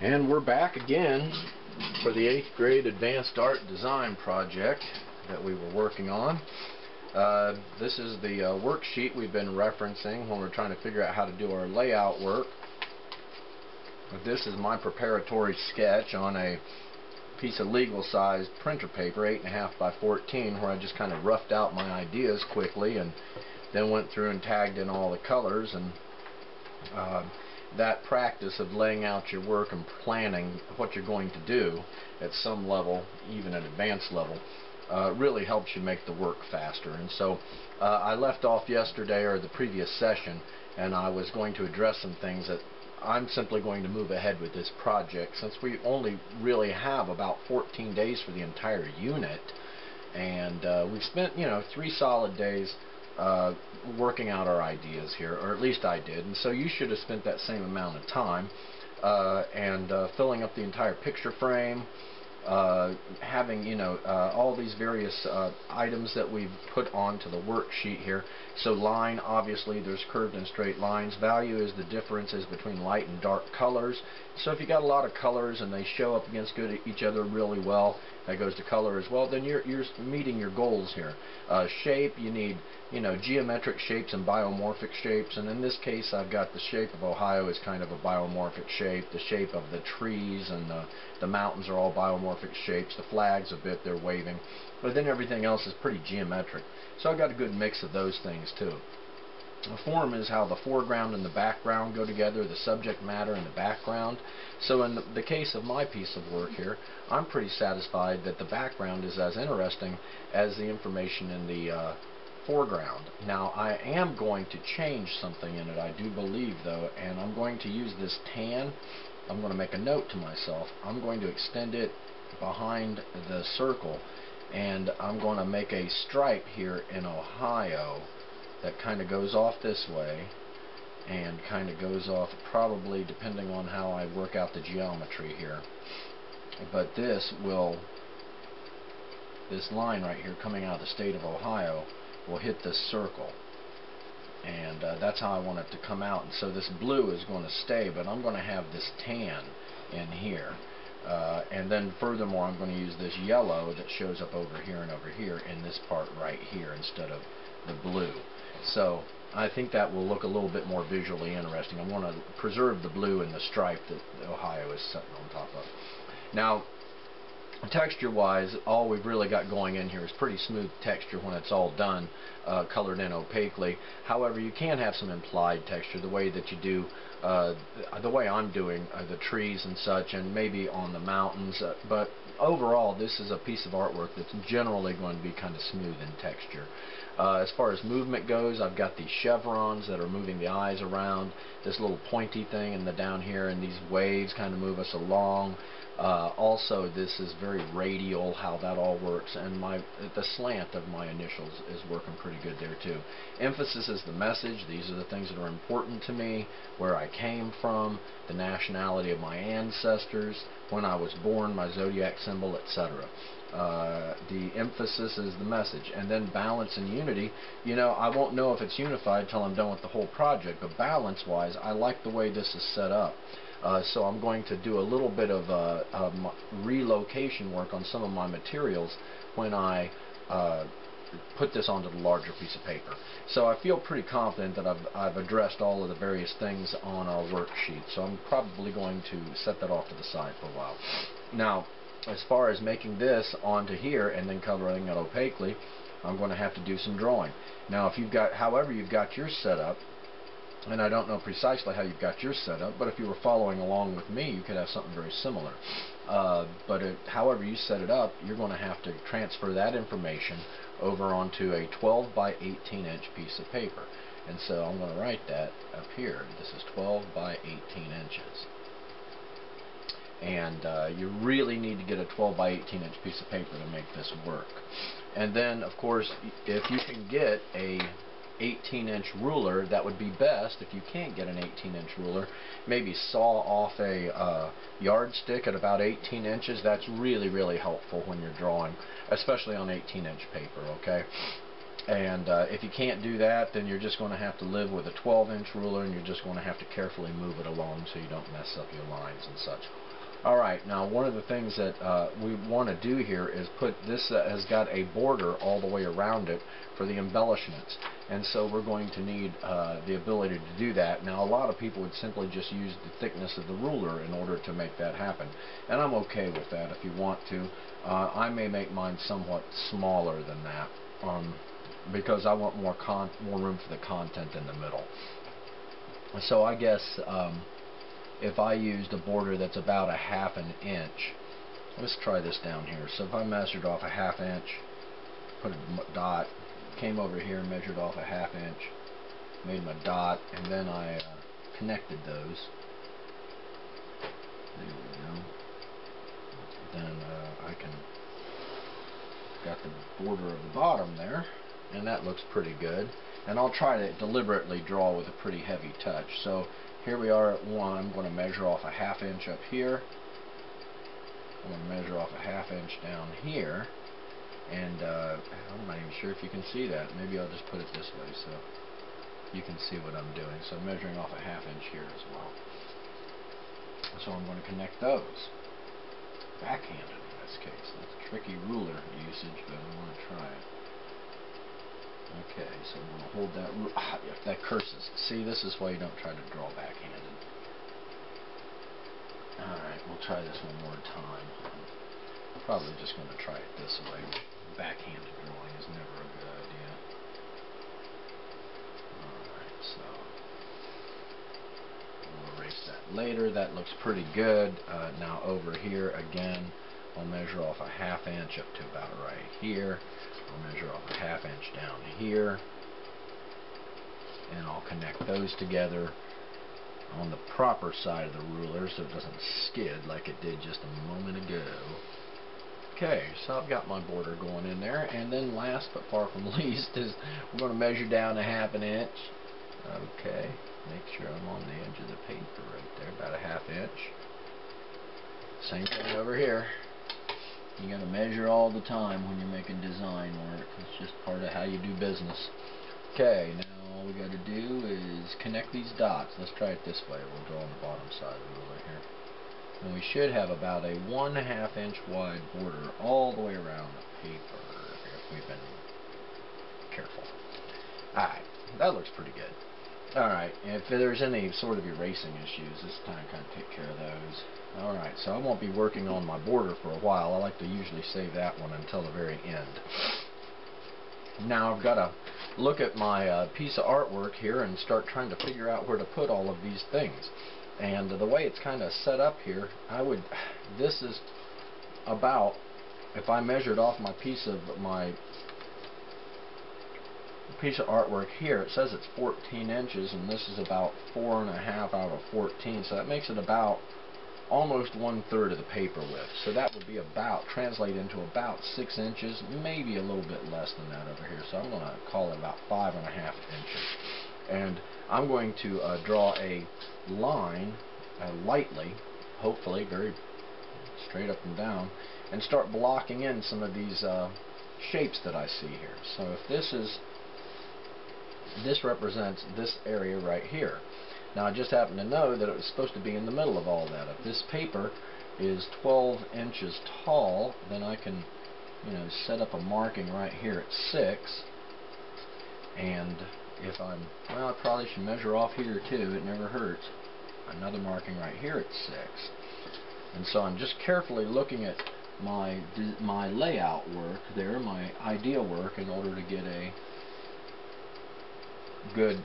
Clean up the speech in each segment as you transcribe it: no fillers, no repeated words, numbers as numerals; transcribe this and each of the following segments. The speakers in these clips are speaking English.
And we're back again for the 8th grade advanced art design project that we were working on. This is the worksheet we've been referencing when we're trying to figure out how to do our layout work. This is my preparatory sketch on a piece of legal sized printer paper, 8.5 by 14, where I just kind of roughed out my ideas quickly and then went through and tagged in all the colors. And that practice of laying out your work and planning what you're going to do at some level, even an advanced level, really helps you make the work faster. And so I left off yesterday, or the previous session, and I was going to address some things that I'm simply going to move ahead with this project, since we only really have about 14 days for the entire unit, and we've spent 3 solid days working out our ideas here, or at least I did. And so you should have spent that same amount of time filling up the entire picture frame, having all these various items that we've put onto the worksheet here. So line, obviously there's curved and straight lines. Value is the differences between light and dark colors. So if you got a lot of colors and they show up against each other really well, that goes to color as well, then you're meeting your goals here. Shape, you need geometric shapes and biomorphic shapes, and in this case I've got the shape of Ohio is kind of a biomorphic shape. The shape of the trees and the mountains are all biomorphic shapes. The flags a bit, they're waving, but then everything else is pretty geometric. So I've got a good mix of those things too. The form is how the foreground and the background go together, the subject matter and the background. So in the case of my piece of work here, I'm pretty satisfied that the background is as interesting as the information in the foreground. Now I am going to change something in it, I do believe though, and I'm going to use this tan. I'm going to make a note to myself. I'm going to extend it behind the circle, and I'm going to make a stripe here in Ohio that kind of goes off this way and kind of goes off, probably depending on how I work out the geometry here. But this line right here coming out of the state of Ohio will hit this circle, and that's how I want it to come out. And so this blue is going to stay, but I'm going to have this tan in here, and then furthermore I'm going to use this yellow that shows up over here and over here in this part right here instead of the blue. So I think that will look a little bit more visually interesting. I want to preserve the blue and the stripe that Ohio is sitting on top of. Now, texture-wise, all we've really got going in here is pretty smooth texture when it's all done, colored in opaquely. However, you can have some implied texture, the way that you do, the way I'm doing the trees and such, and maybe on the mountains. But overall, this is a piece of artwork that's generally going to be kind of smooth in texture. As far as movement goes, I've got these chevrons that are moving the eyes around, this little pointy thing in the down here, and these waves kind of move us along. Also, this is very radial, how that all works, and the slant of my initials is working pretty good there too. Emphasis is the message. These are the things that are important to me, where I came from, the nationality of my ancestors, when I was born, my Zodiac Symbol, etc. The emphasis is the message. And then balance and unity. I won't know if it's unified till I'm done with the whole project, but balance-wise, I like the way this is set up. So I'm going to do a little bit of relocation work on some of my materials when I put this onto the larger piece of paper. So I feel pretty confident that I've addressed all of the various things on our worksheet. So I'm probably going to set that off to the side for a while. Now, as far as making this onto here and then coloring it opaquely, I'm going to have to do some drawing. Now, however you've got yours set up, and I don't know precisely how you've got yours set up, but if you were following along with me, you could have something very similar. However you set it up, you're going to have to transfer that information over onto a 12 by 18 inch piece of paper. And so I'm going to write that up here. This is 12 by 18 inches. And you really need to get a 12 by 18 inch piece of paper to make this work. And then, of course, if you can get a 18-inch ruler, that would be best. If you can't get an 18-inch ruler, maybe saw off a yardstick at about 18 inches. That's really, really helpful when you're drawing, especially on 18-inch paper, okay? And if you can't do that, then you're just going to have to live with a 12-inch ruler, and you're just going to have to carefully move it along so you don't mess up your lines and such. Alright, now one of the things that we want to do here is put this has got a border all the way around it for the embellishments, and so we're going to need the ability to do that. Now a lot of people would simply just use the thickness of the ruler in order to make that happen, and I'm okay with that if you want to. I may make mine somewhat smaller than that because I want more room for the content in the middle. So I guess if I used a border that's about a ½ inch, let's try this down here. So if I measured off a ½ inch, put a dot, came over here, measured off a ½ inch, made my dot, and then I connected those. There we go. Then I can got the border of the bottom there, and that looks pretty good. And I'll try to deliberately draw with a pretty heavy touch. So here we are at 1. I'm going to measure off a ½ inch up here. I'm going to measure off a ½ inch down here. And I'm not even sure if you can see that. Maybe I'll just put it this way so you can see what I'm doing. So I'm measuring off a ½ inch here as well. So I'm going to connect those. Backhanded in this case. That's tricky ruler usage, but I want to try it. Okay, so I'm going to hold that ruler. If that curses. See, this is why you don't try to draw backhanded. Alright, we'll try this one more time. I'm probably just going to try it this way. Backhanded drawing is never a good idea. Alright, so we'll erase that later. That looks pretty good. Now over here again, I'll measure off a ½ inch up to about right here. I'll measure off a ½ inch down here, and I'll connect those together on the proper side of the ruler so it doesn't skid like it did just a moment ago. Okay, so I've got my border going in there, and then last but far from least is we're going to measure down a ½ inch. Okay, make sure I'm on the edge of the paper right there, about a ½ inch. Same thing over here. You got to measure all the time when you're making design work. It's just part of how you do business. Okay, now all we got to do is connect these dots. Let's try it this way. We'll draw on the bottom side of the ruler here. And we should have about a 1½ inch wide border all the way around the paper if we've been careful. Alright, that looks pretty good. Alright, if there's any sort of erasing issues, this time kind of take care of those. Alright, so I won't be working on my border for a while. I like to usually save that one until the very end. Now I've got to look at my piece of artwork here and start trying to figure out where to put all of these things. And the way it's kind of set up here, this is about, if I measured off my piece of artwork here, it says it's 14 inches, and this is about 4½ out of 14, so that makes it about almost 1/3 of the paper width. So that would be translate into about 6 inches, maybe a little bit less than that over here. So I'm going to call it about 5½ inches. And I'm going to draw a line lightly, hopefully very straight up and down, and start blocking in some of these shapes that I see here. So if this represents this area right here. Now I just happen to know that it was supposed to be in the middle of all that. If this paper is 12 inches tall, then I can, set up a marking right here at 6. And if I probably should measure off here too, it never hurts. Another marking right here at 6. And so I'm just carefully looking at my layout work there, my idea work, in order to get a good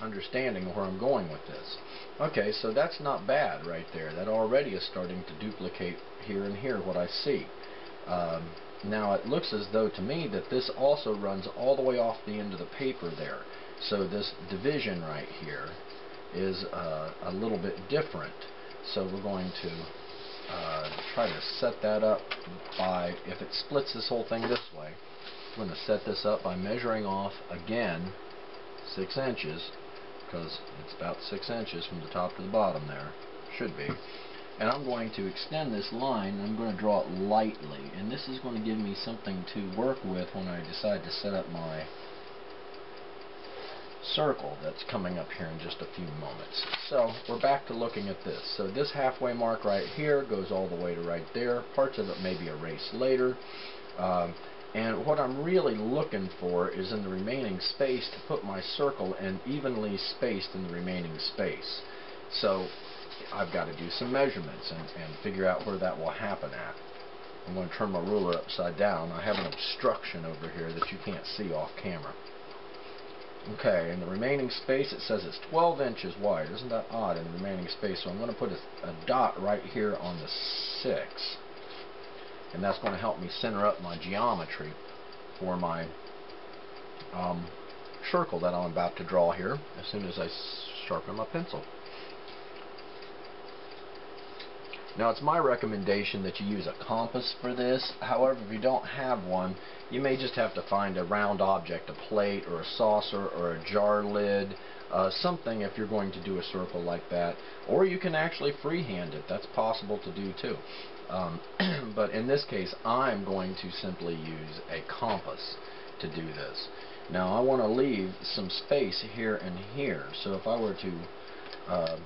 understanding of where I'm going with this. Okay, so that's not bad right there. That already is starting to duplicate here and here what I see. Now it looks as though to me that this also runs all the way off the end of the paper there. So this division right here is a little bit different. So we're going to try to set that up by, if it splits this whole thing this way, I'm going to set this up by measuring off again 6 inches, because it's about 6 inches from the top to the bottom there, should be. And I'm going to extend this line, and I'm going to draw it lightly, and this is going to give me something to work with when I decide to set up my circle that's coming up here in just a few moments. So we're back to looking at this. So this halfway mark right here goes all the way to right there. Parts of it may be erased later. And what I'm really looking for is in the remaining space to put my circle in evenly spaced in the remaining space. So I've got to do some measurements and figure out where that will happen at. I'm going to turn my ruler upside down. I have an obstruction over here that you can't see off camera. Okay, in the remaining space it says it's 12 inches wide. Isn't that odd in the remaining space? So I'm going to put a dot right here on the 6. And that's going to help me center up my geometry for my circle that I'm about to draw here as soon as I sharpen my pencil. Now it's my recommendation that you use a compass for this. However, if you don't have one, you may just have to find a round object, a plate or a saucer or a jar lid, something if you're going to do a circle like that. Or you can actually freehand it. That's possible to do too. But in this case, I'm going to simply use a compass to do this. Now I want to leave some space here and here. So if I were to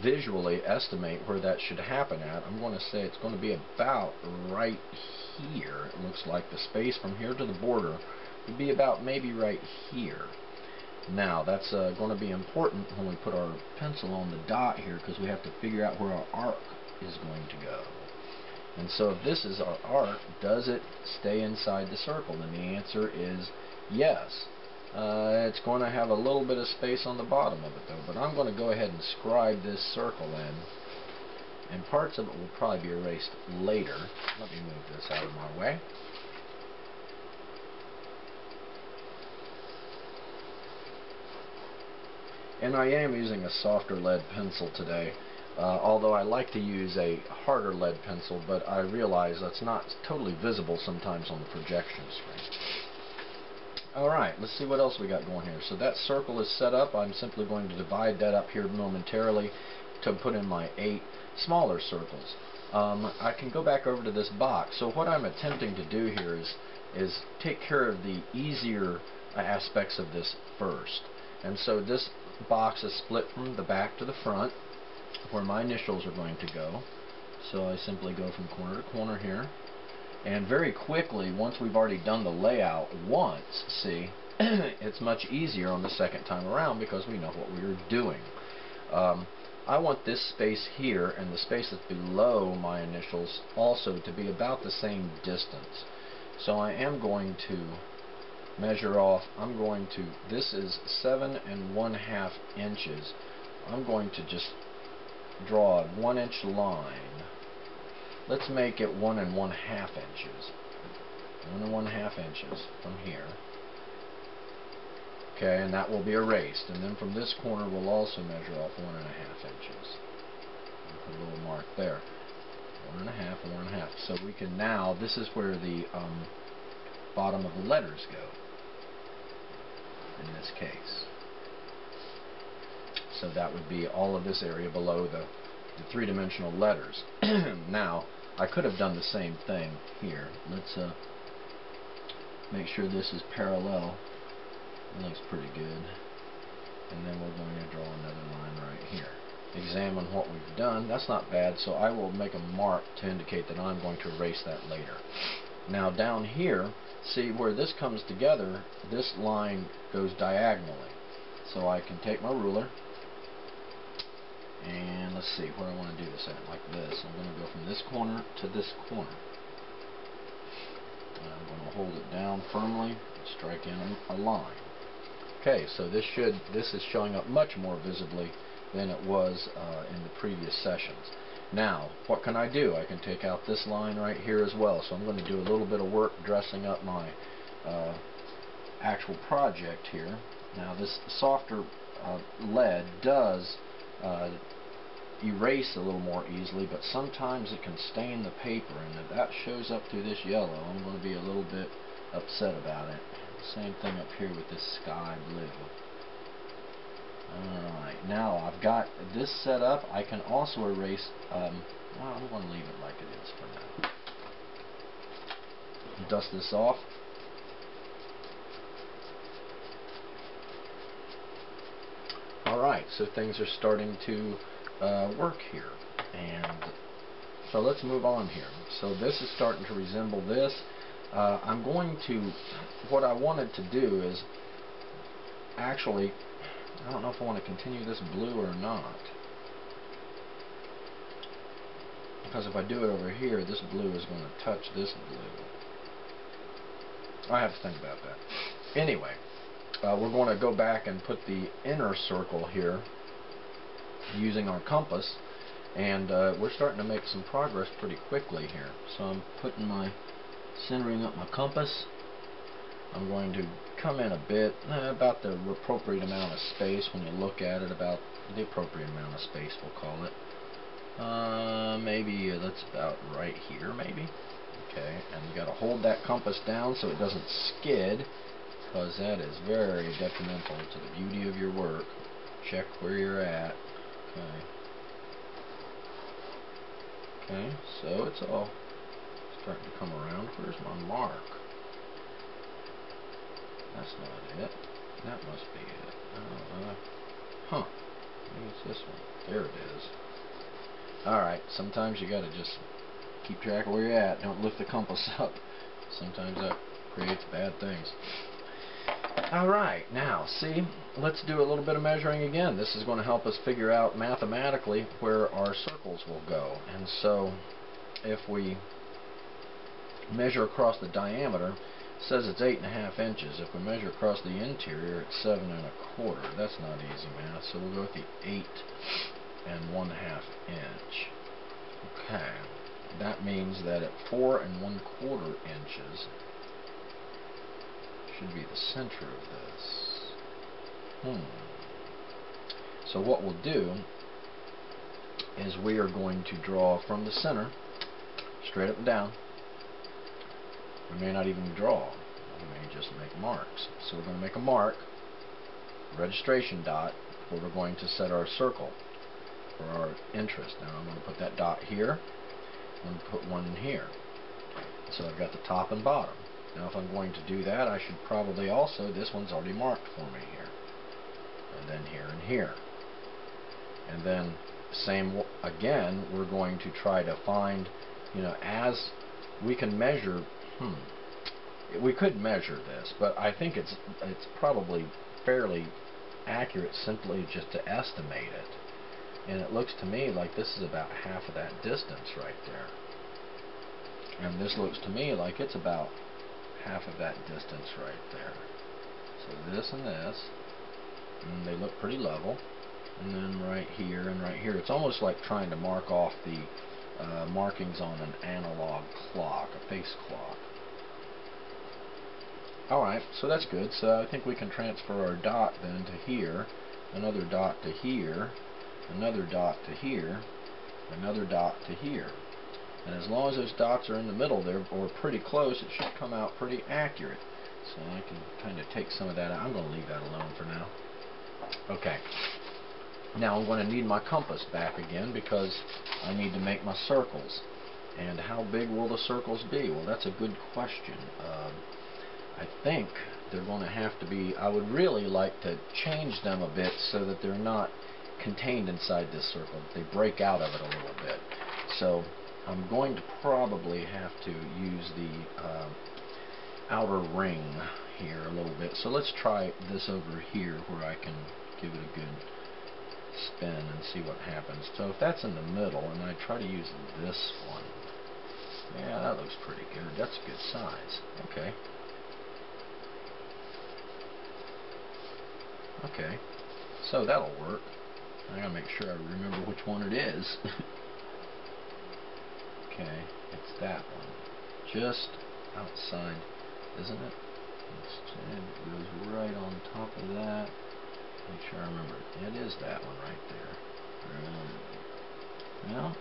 visually estimate where that should happen at, I'm going to say it's going to be about right here. It looks like the space from here to the border would be about maybe right here. Now that's going to be important when we put our pencil on the dot here, because we have to figure out where our arc is going to go. And so if this is our arc, does it stay inside the circle? And the answer is yes. It's going to have a little bit of space on the bottom of it though, but I'm going to go ahead and scribe this circle in, and parts of it will probably be erased later. Let me move this out of my way. And I am using a softer lead pencil today, although I like to use a harder lead pencil, but I realize that's not totally visible sometimes on the projection screen. Alright, let's see what else we got going here. So that circle is set up. I'm simply going to divide that up here momentarily to put in my 8 smaller circles. I can go back over to this box. So what I'm attempting to do here is take care of the easier aspects of this first. And so this box is split from the back to the front where my initials are going to go. So I simply go from corner to corner here. And very quickly, once we've already done the layout once, see, it's much easier on the second time around because we know what we're doing. I want this space here and the space that's below my initials also to be about the same distance. So I am going to measure off, this is 7 1/2 inches. I'm going to just draw a 1-inch line. Let's make it 1 1/2 inches. 1 1/2 inches from here. Okay, and that will be erased. And then from this corner we'll also measure off 1 1/2 inches. Put a little mark there. 1 1/2 and 1 1/2. So we can now, this is where the bottom of the letters go in this case. So that would be all of this area below the three-dimensional letters. Now, I could have done the same thing here. Let's make sure this is parallel. It looks pretty good. And then we're going to draw another line right here. Examine what we've done. That's not bad, so I will make a mark to indicate that I'm going to erase that later. Now down here, see where this comes together, this line goes diagonally. So I can take my ruler, and let's see where I want to do this at, like this. I'm going to go from this corner to this corner. And I'm going to hold it down firmly and strike in a line. Okay, so this is showing up much more visibly than it was in the previous sessions. Now, what can I do? I can take out this line right here as well. So I'm going to do a little bit of work dressing up my actual project here. Now this softer lead does erase a little more easily, but sometimes it can stain the paper, and if that shows up through this yellow, I'm going to be a little bit upset about it. Same thing up here with this sky blue. Alright, now I've got this set up. I can also erase, well, I'm going to leave it like it is for now. Dust this off. Alright, so things are starting to work here. And so let's move on here. So this is starting to resemble this. I'm going to, what I wanted to do is, actually, I don't know if I want to continue this blue or not. Because if I do it over here, this blue is going to touch this blue. I have to think about that. Anyway, we're going to go back and put the inner circle here using our compass. And we're starting to make some progress pretty quickly here. So I'm putting centering up my compass. I'm going to come in a bit, about the appropriate amount of space when you look at it, about the appropriate amount of space, we'll call it. Maybe that's about right here, maybe. Okay, and you got to hold that compass down so it doesn't skid, because that is very detrimental to the beauty of your work. Check where you're at. Okay. Okay, so it's all starting to come around. Where's my mark? That's not it. That must be it. Huh. Maybe it's this one. There it is. Alright, sometimes you gotta just keep track of where you're at. Don't lift the compass up. Sometimes that creates bad things. Alright, now, see, let's do a little bit of measuring again. This is going to help us figure out mathematically where our circles will go. And so, if we measure across the diameter, it says it's 8.5 inches. If we measure across the interior, it's 7.25. That's not easy math, so we'll go with the 8.5 inch. Okay, that means that at 4.25 inches, should be the center of this. So what we'll do is we are going to draw from the center straight up and down. We may not even draw. We may just make marks. So we're going to make a mark, registration dot, where we're going to set our circle for our interest. Now I'm going to put that dot here. I'm going to put one here. So I've got the top and bottom. Now if I'm going to do that, I should probably also, this one's already marked for me here. And then here and here. And then same again, we're going to try to find, as we can measure, we could measure this, but I think it's probably fairly accurate simply just to estimate it. And it looks to me like this is about half of that distance right there. And this looks to me like it's about half of that distance right there. So this and this, and they look pretty level. And then right here and right here, it's almost like trying to mark off the markings on an analog clock, a face clock. Alright, so that's good. So I think we can transfer our dot then to here, another dot to here, another dot to here, another dot to here. And as long as those dots are in the middle there, or pretty close, it should come out pretty accurate. So I can kind of take some of that out. I'm going to leave that alone for now. Okay. Now I'm going to need my compass back again because I need to make my circles. And how big will the circles be? Well, that's a good question. I think they're going to have to be, I would really like to change them a bit so that they're not contained inside this circle. They break out of it a little bit. So I'm going to probably have to use the outer ring here a little bit. So let's try this over here where I can give it a good spin and see what happens. So if that's in the middle and I try to use this one, yeah, that looks pretty good. That's a good size. Okay. Okay. So that'll work. I gotta make sure I remember which one it is. Okay, it's that one. Just outside, isn't it? It goes right on top of that. Make sure I remember it. It is that one right there. No,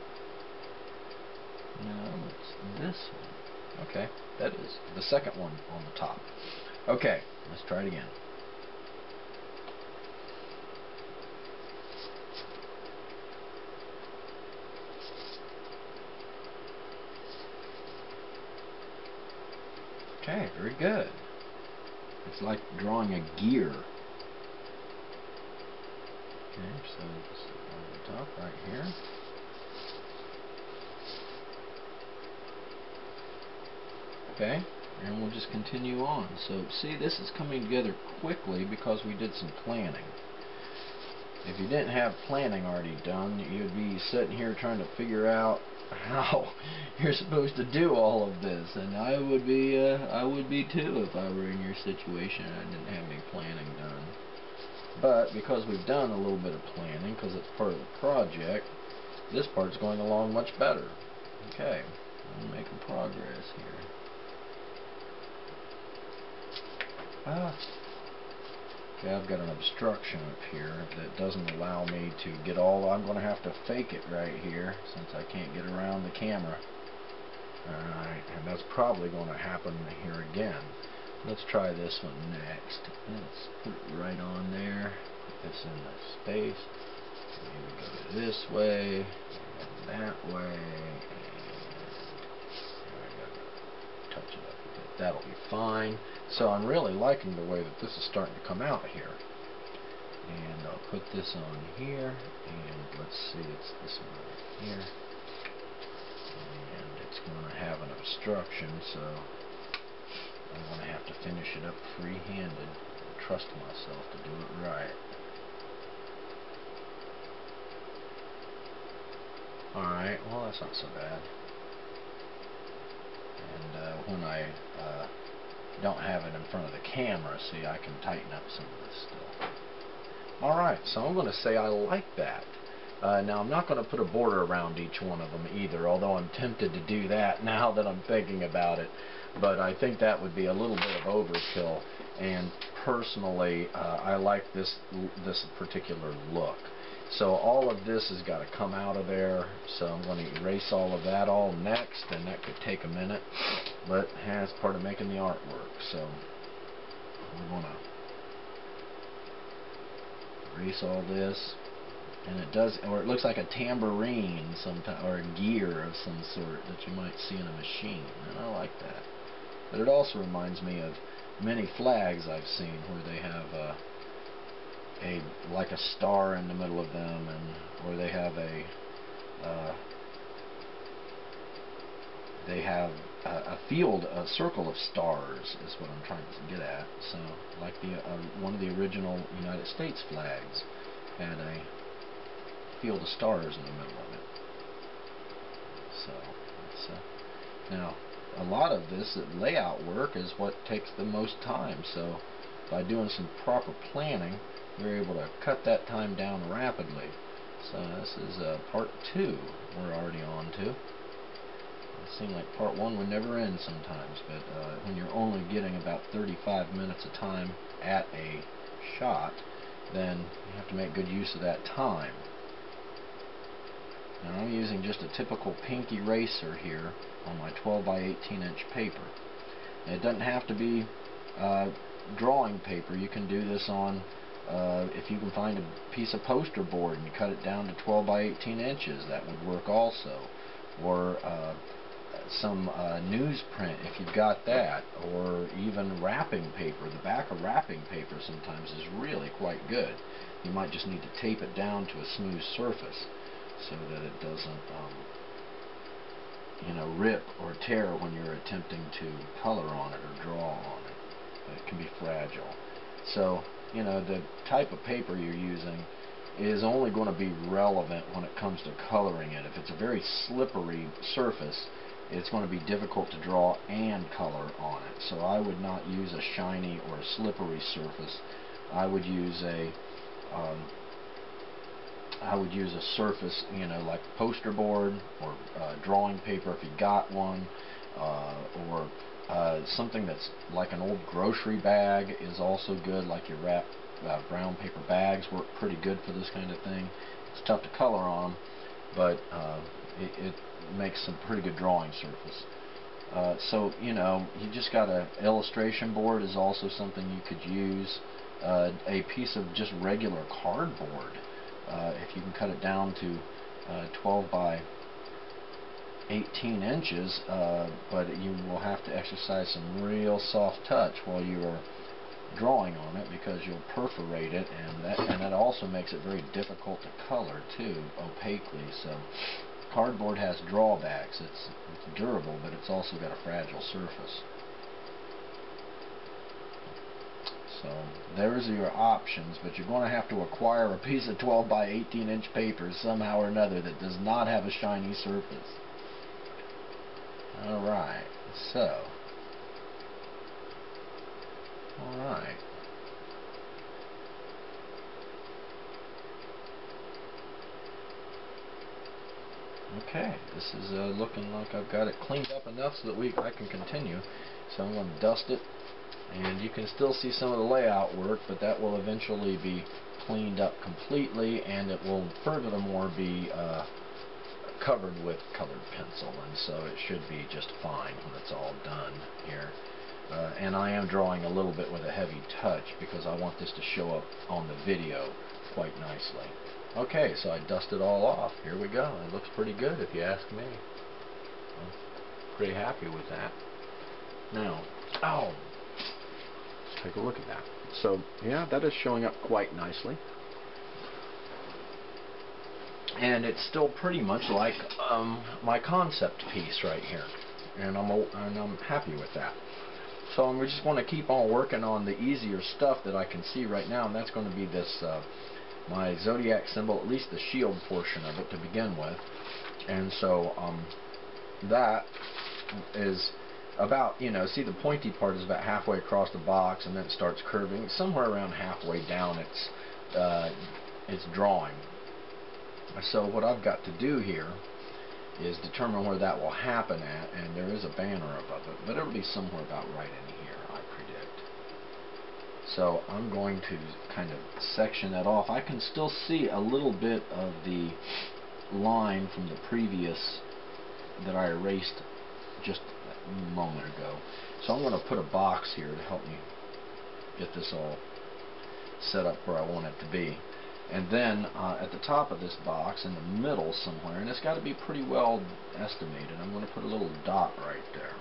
it's this one. Okay, that is the second one on the top. Okay, let's try it again. Okay, very good. It's like drawing a gear. Okay, so just on the top right here. Okay, and we'll just continue on. So see, this is coming together quickly because we did some planning. If you didn't have planning already done, you'd be sitting here trying to figure out how you're supposed to do all of this, and I would be too if I were in your situation and I didn't have any planning done. But because we've done a little bit of planning, because it's part of the project, this part's going along much better. Okay, I'm making progress here. Okay, I've got an obstruction up here that doesn't allow me to get all. I'm going to have to fake it right here since I can't get around the camera. Alright, and that's probably going to happen here again. Let's try this one next. Let's put it right on there. Put this in the space. Maybe go this way, and that way, and I gotta touch it up a bit. That'll be fine. So I'm really liking the way that this is starting to come out here. And I'll put this on here, and let's see, it's this one right here. And it's going to have an obstruction, so I'm going to have to finish it up free-handed and trust myself to do it right. Alright, well that's not so bad. And when I don't have it in front of the camera, see, I can tighten up some of this stuff. Alright, so I'm going to say I like that. Now I'm not going to put a border around each one of them either, although I'm tempted to do that now that I'm thinking about it. But I think that would be a little bit of overkill, and personally I like this particular look. So all of this has got to come out of there, so I'm going to erase all of that all next, and that could take a minute, but it's part of making the artwork. So I'm going to erase all this, and it does, or it looks like a tambourine sometimes, or a gear of some sort that you might see in a machine, and I like that. But it also reminds me of many flags I've seen where they have like a star in the middle of them, and or they have a field, a circle of stars is what I'm trying to get at. So like one of the original United States flags had a field of stars in the middle of it. So it's, now a lot of this layout work is what takes the most time, so by doing some proper planning we're able to cut that time down rapidly. So this is part 2 we're already on to. It seemed like part 1 would never end sometimes, but when you're only getting about 35 minutes of time at a shot, then you have to make good use of that time. Now I'm using just a typical pink eraser here on my 12 by 18 inch paper. And it doesn't have to be drawing paper. You can do this on if you can find a piece of poster board and you cut it down to 12 by 18 inches, that would work also. Or some newsprint if you've got that, or even wrapping paper. The back of wrapping paper sometimes is really quite good. You might just need to tape it down to a smooth surface so that it doesn't rip or tear when you're attempting to color on it or draw on it. It can be fragile. So the type of paper you're using is only going to be relevant when it comes to coloring it. If it's a very slippery surface, it's going to be difficult to draw and color on it. So I would not use a shiny or a slippery surface. I would use a surface, like poster board or drawing paper if you got one, or something that's like an old grocery bag is also good. Like your brown paper bags work pretty good for this kind of thing. It's tough to color on, but it makes some pretty good drawing surface. So you just got an illustration board is also something you could use. A piece of just regular cardboard, if you can cut it down to 12 by 18 inches, but you will have to exercise some real soft touch while you are drawing on it because you'll perforate it, and that also makes it very difficult to color too, opaquely. So cardboard has drawbacks. It's durable, but it's also got a fragile surface. So there's your options, but you're going to have to acquire a piece of 12 by 18 inch paper somehow or another that does not have a shiny surface. Alright, so alright. Okay, this is looking like I've got it cleaned up enough so that I can continue. So I'm going to dust it, and you can still see some of the layout work, but that will eventually be cleaned up completely, and it will furthermore be covered with colored pencil, and so it should be just fine when it's all done here. And I am drawing a little bit with a heavy touch because I want this to show up on the video quite nicely. Okay, so I dusted all off. Here we go. It looks pretty good if you ask me. I'm pretty happy with that. Now, let's take a look at that. So, yeah, that is showing up quite nicely. And it's still pretty much like my concept piece right here. And I'm happy with that. So I'm just going to keep on working on the easier stuff that I can see right now, and that's going to be this my Zodiac symbol, at least the shield portion of it to begin with. And so that is about, see the pointy part is about halfway across the box, and then it starts curving. Somewhere around halfway down it's drawing. So what I've got to do here is determine where that will happen at, and there is a banner above it, but it'll be somewhere about right in here, I predict. So I'm going to kind of section that off. I can still see a little bit of the line from the previous that I erased just a moment ago. So I'm going to put a box here to help me get this all set up where I want it to be. And then at the top of this box, in the middle somewhere, and it's got to be pretty well estimated, I'm going to put a little dot right there.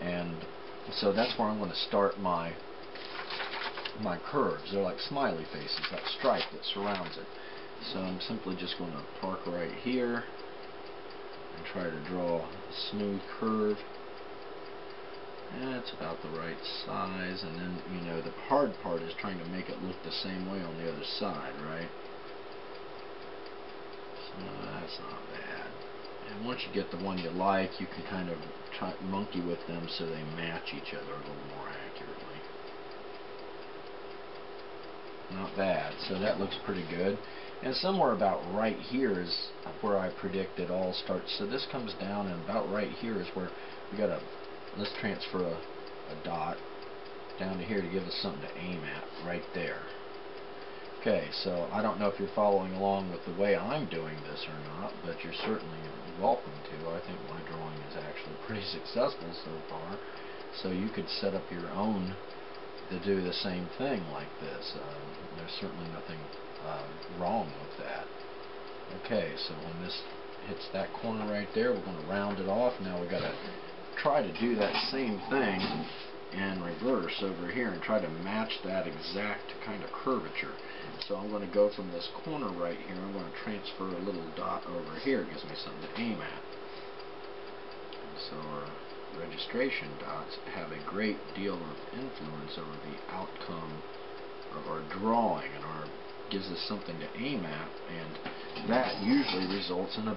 And so that's where I'm going to start my curves. They're like smiley faces, that stripe that surrounds it. So I'm simply just going to park right here and try to draw a smooth curve. And it's about the right size, and then, the hard part is trying to make it look the same way on the other side, right? So that's not bad. And once you get the one you like, you can kind of monkey with them so they match each other a little more accurately. Not bad. So that looks pretty good. And somewhere about right here is where I predict it all starts. So this comes down, and about right here is where we got to, let's transfer a dot down to here to give us something to aim at right there. Okay, so I don't know if you're following along with the way I'm doing this or not, but you're certainly welcome to. I think my drawing is actually pretty successful so far. So you could set up your own to do the same thing like this. There's certainly nothing wrong with that. Okay, so when this hits that corner right there, we're going to round it off. Now we've got to try to do that same thing in reverse over here and try to match that exact kind of curvature. So I'm going to go from this corner right here, I'm going to transfer a little dot over here. It gives me something to aim at. So our registration dots have a great deal of influence over the outcome of our drawing, and gives us something to aim at, and that usually results in a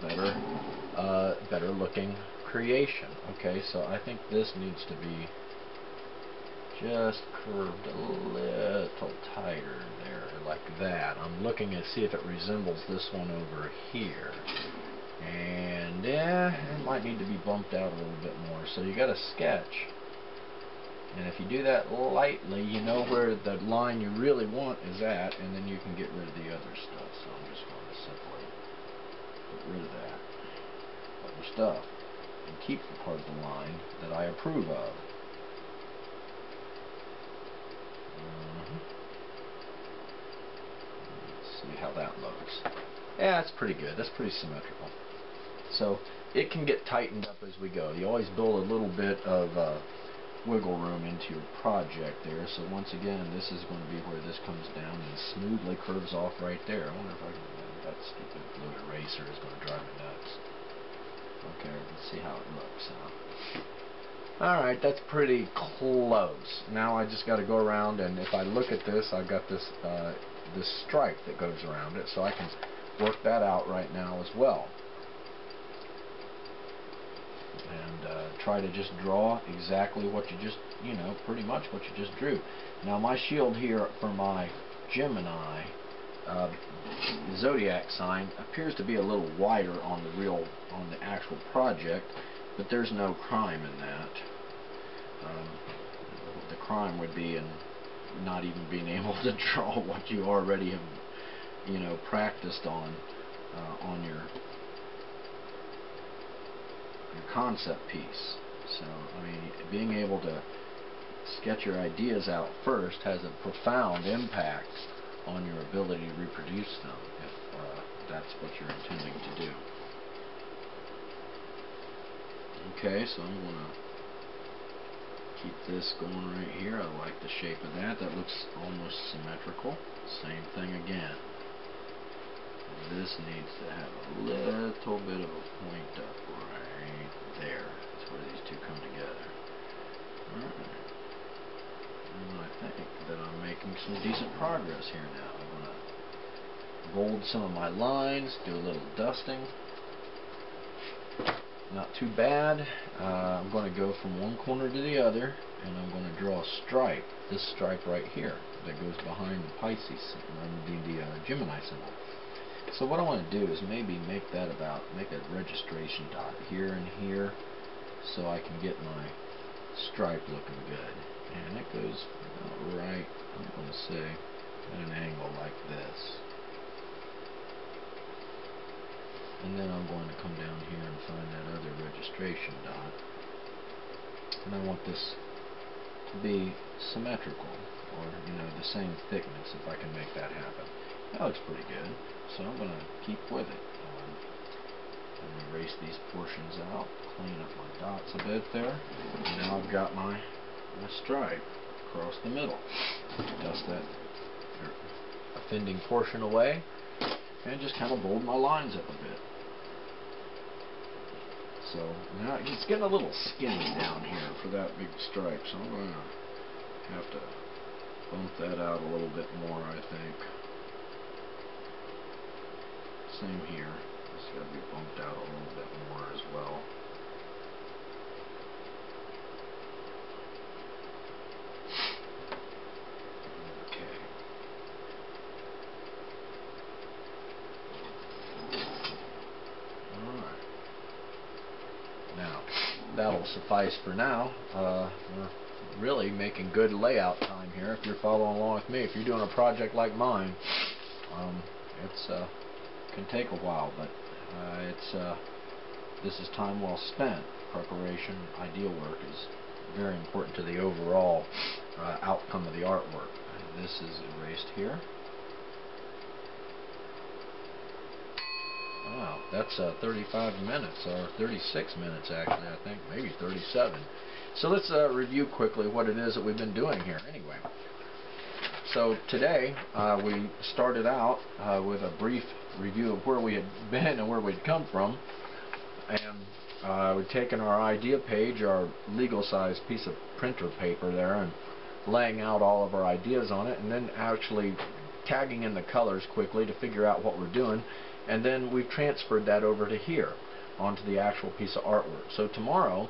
better looking creation. Okay, so I think this needs to be just curved a little tighter there, like that. I'm looking to see if it resembles this one over here. And yeah, it might need to be bumped out a little bit more. So you got to sketch. And if you do that lightly, you know where the line you really want is at, and then you can get rid of the other stuff. So I'm just going to simply get rid of that other stuff and keep the part of the line that I approve of. Let's see how that looks. Yeah, that's pretty good. That's pretty symmetrical. So it can get tightened up as we go. You always build a little bit of wiggle room into your project there. So once again, this is going to be where this comes down and smoothly curves off right there. I wonder if I can, that stupid blue eraser is going to drive me nuts. Okay, let's see how it looks. Alright, that's pretty close. Now I just got to go around, and if I look at this, I've got this this stripe that goes around it, so I can work that out right now as well. And try to just draw exactly what you just, pretty much what you just drew. Now my shield here for my Gemini Zodiac sign appears to be a little wider on the actual project, but there's no crime in that. The crime would be in not even being able to draw what you already have, practiced on your concept piece. So, I mean, being able to sketch your ideas out first has a profound impact on your ability to reproduce them, if that's what you're intending to do. Okay, so I'm going to keep this going right here. I like the shape of that. That looks almost symmetrical. Same thing again. This needs to have a little bit of a point up right there. That's where these two come together. Alright. And I think that I'm making some decent progress here now. I'm going to bold some of my lines, do a little dusting. Not too bad. I'm going to go from one corner to the other, and I'm going to draw a stripe, this stripe right here, that goes behind the Pisces, the Gemini symbol. So what I want to do is maybe make a registration dot here and here, so I can get my stripe looking good. And it goes right, I'm going to say, at an angle like this. And then I'm going to come down here and find that other registration dot. And I want this to be symmetrical, or the same thickness, if I can make that happen. That looks pretty good, so I'm going to keep with it. I'm going to erase these portions out, clean up my dots a bit there. And now I've got my stripe across the middle. Dust that offending portion away, and just kind of bold my lines up a bit. So now it's getting a little skinny down here for that big stripe, so I'm going to have to bump that out a little bit more, I think. Same here. It's got to be bumped out a little bit more as well. That'll suffice for now. We're really making good layout time here. If you're following along with me, if you're doing a project like mine, it's can take a while, but this is time well spent. Preparation, idea work is very important to the overall outcome of the artwork. This is erased here. Wow, that's 35 minutes, or 36 minutes actually, I think, maybe 37. So let's review quickly what it is that we've been doing here anyway. So today we started out with a brief review of where we had been and where we'd come from, and we'd taken our idea page, our legal size piece of printer paper there, and laying out all of our ideas on it, and then actually tagging in the colors quickly to figure out what we're doing. And then we've transferred that over to here onto the actual piece of artwork. So tomorrow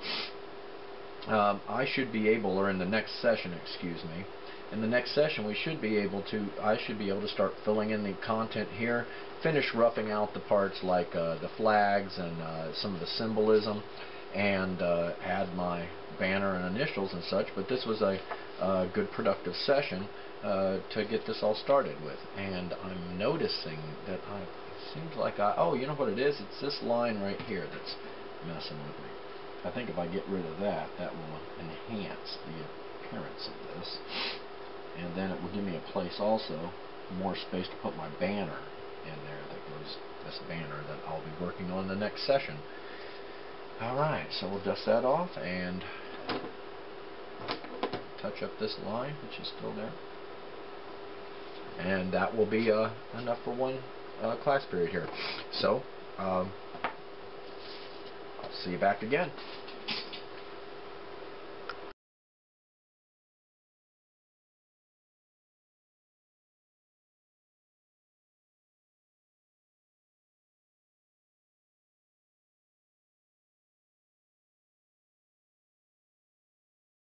I should be able, or in the next session, excuse me, in the next session I should be able to start filling in the content here, finish roughing out the parts like the flags and some of the symbolism, and add my banner and initials and such. But this was a good productive session to get this all started with. And I'm noticing that seems like oh, you know what it is? It's this line right here that's messing with me. I think if I get rid of that, that will enhance the appearance of this. And then it will give me a place also, more space to put my banner in there that goes, this banner that I'll be working on the next session. Alright, so we'll dust that off and touch up this line, which is still there. And that will be enough for one class period here. So, I'll see you back again.